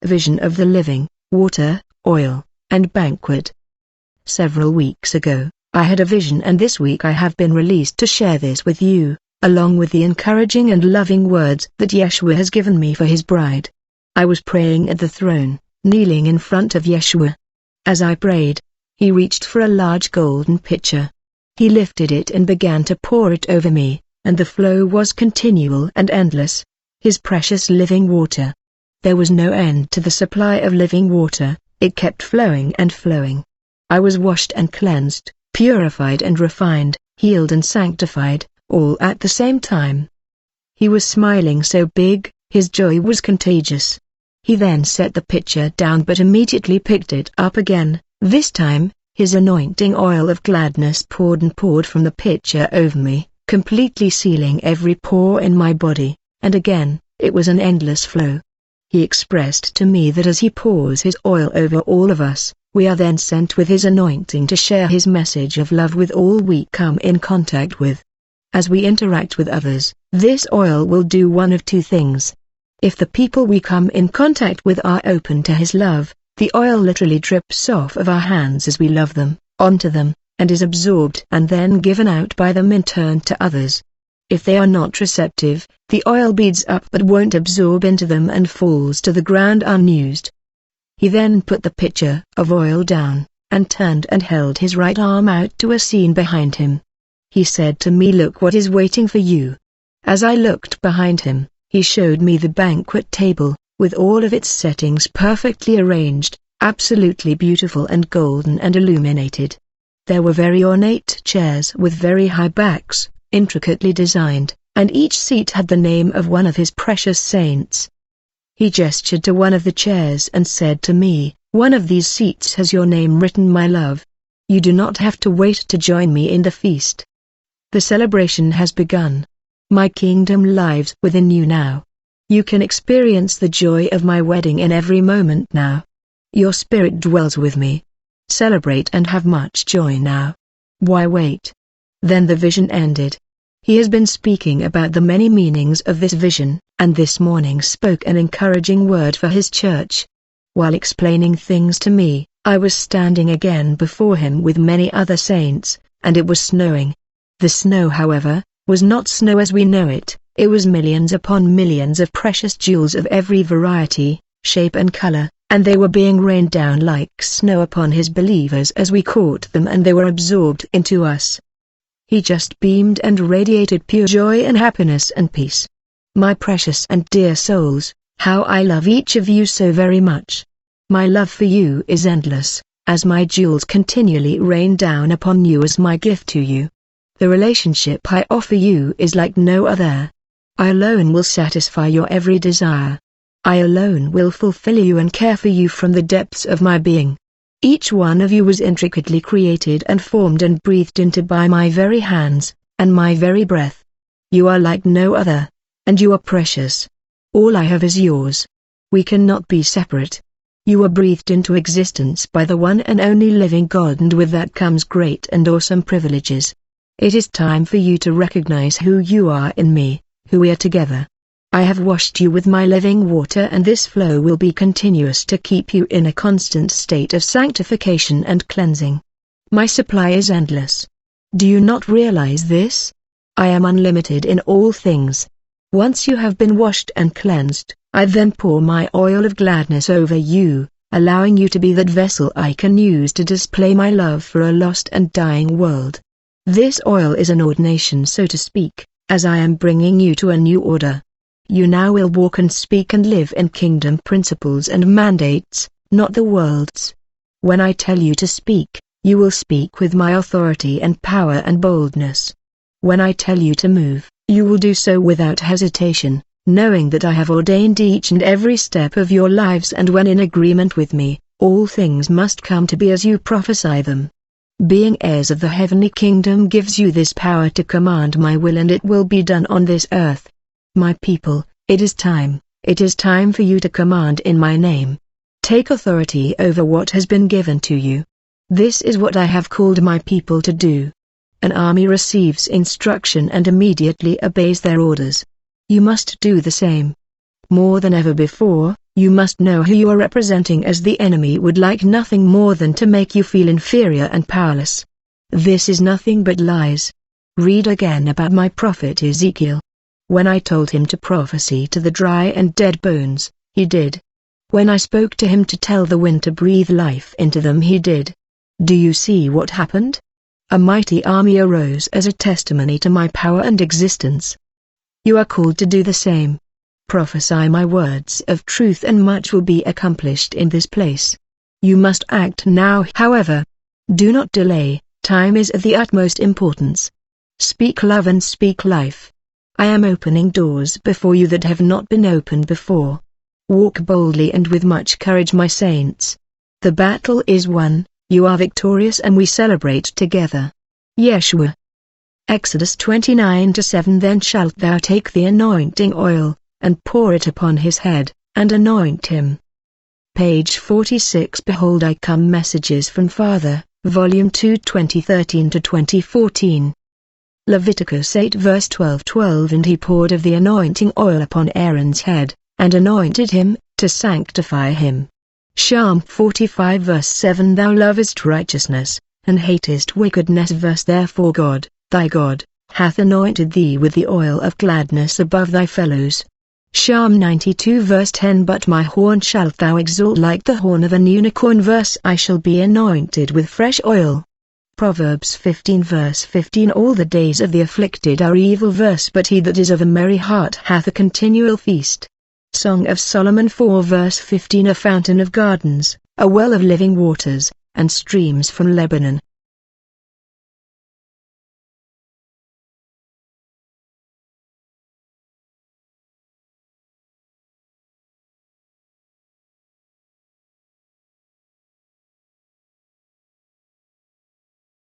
Vision of the living, water, oil, and banquet. Several weeks ago, I had a vision, and this week I have been released to share this with you, along with the encouraging and loving words that Yeshua has given me for his bride. I was praying at the throne, kneeling in front of Yeshua. As I prayed, he reached for a large golden pitcher. He lifted it and began to pour it over me, and the flow was continual and endless. His precious living water. There was no end to the supply of living water, it kept flowing and flowing. I was washed and cleansed, purified and refined, healed and sanctified, all at the same time. He was smiling so big, his joy was contagious. He then set the pitcher down but immediately picked it up again. This time, his anointing oil of gladness poured and poured from the pitcher over me, completely sealing every pore in my body, and again, it was an endless flow. He expressed to me that as he pours his oil over all of us, we are then sent with his anointing to share his message of love with all we come in contact with. As we interact with others, this oil will do one of two things. If the people we come in contact with are open to his love, the oil literally drips off of our hands as we love them, onto them, and is absorbed and then given out by them in turn to others. If they are not receptive, the oil beads up but won't absorb into them and falls to the ground unused. He then put the pitcher of oil down, and turned and held his right arm out to a scene behind him. He said to me, "Look what is waiting for you." As I looked behind him, he showed me the banquet table, with all of its settings perfectly arranged, absolutely beautiful and golden and illuminated. There were very ornate chairs with very high backs, intricately designed, and each seat had the name of one of his precious saints. He gestured to one of the chairs and said to me, "One of these seats has your name written, my love. You do not have to wait to join me in the feast. The celebration has begun. My kingdom lives within you now. You can experience the joy of my wedding in every moment now. Your spirit dwells with me. Celebrate and have much joy now. Why wait?" Then the vision ended. He has been speaking about the many meanings of this vision, and this morning spoke an encouraging word for his church. While explaining things to me, I was standing again before him with many other saints, and it was snowing. The snow, however, was not snow as we know it. It was millions upon millions of precious jewels of every variety, shape and color, and they were being rained down like snow upon his believers as we caught them, and they were absorbed into us. He just beamed and radiated pure joy and happiness and peace. My precious and dear souls, how I love each of you so very much. My love for you is endless, as my jewels continually rain down upon you as my gift to you. The relationship I offer you is like no other. I alone will satisfy your every desire. I alone will fulfill you and care for you from the depths of my being. Each one of you was intricately created and formed and breathed into by my very hands, and my very breath. You are like no other, and you are precious. All I have is yours. We cannot be separate. You are breathed into existence by the one and only living God, and with that comes great and awesome privileges. It is time for you to recognize who you are in me, who we are together. I have washed you with my living water, and this flow will be continuous to keep you in a constant state of sanctification and cleansing. My supply is endless. Do you not realize this? I am unlimited in all things. Once you have been washed and cleansed, I then pour my oil of gladness over you, allowing you to be that vessel I can use to display my love for a lost and dying world. This oil is an ordination, so to speak, as I am bringing you to a new order. You now will walk and speak and live in kingdom principles and mandates, not the world's. When I tell you to speak, you will speak with my authority and power and boldness. When I tell you to move, you will do so without hesitation, knowing that I have ordained each and every step of your lives, and when in agreement with me, all things must come to be as you prophesy them. Being heirs of the heavenly kingdom gives you this power to command my will, and it will be done on this earth. My people, it is time for you to command in my name. Take authority over what has been given to you. This is what I have called my people to do. An army receives instruction and immediately obeys their orders. You must do the same. More than ever before, You must know who you are representing, as the enemy would like nothing more than to make you feel inferior and powerless. This is nothing but lies. Read again about my prophet Ezekiel. When I told him to prophesy to the dry and dead bones, he did. When I spoke to him to tell the wind to breathe life into them, he did. Do you see what happened? A mighty army arose as a testimony to my power and existence. You are called to do the same. Prophesy my words of truth, and much will be accomplished in this place. You must act now, however. Do not delay, time is of the utmost importance. Speak love and speak life. I am opening doors before you that have not been opened before. Walk boldly and with much courage, my saints. The battle is won, you are victorious, and we celebrate together. Yeshua. Exodus 29:7. Then shalt thou take the anointing oil, and pour it upon his head, and anoint him. Page 46. Behold, I come. Messages from Father, Volume 2, 2013-2014. Leviticus 8 verse 12. And he poured of the anointing oil upon Aaron's head, and anointed him, to sanctify him. Psalm 45 verse 7. Thou lovest righteousness, and hatest wickedness. Verse therefore God, thy God, hath anointed thee with the oil of gladness above thy fellows. Psalm 92 verse 10. But my horn shalt thou exalt like the horn of an unicorn. Verse I shall be anointed with fresh oil. Proverbs 15 verse 15. All the days of the afflicted are evil. Verse but he that is of a merry heart hath a continual feast. Song of Solomon 4 verse 15. A fountain of gardens, a well of living waters, and streams from Lebanon,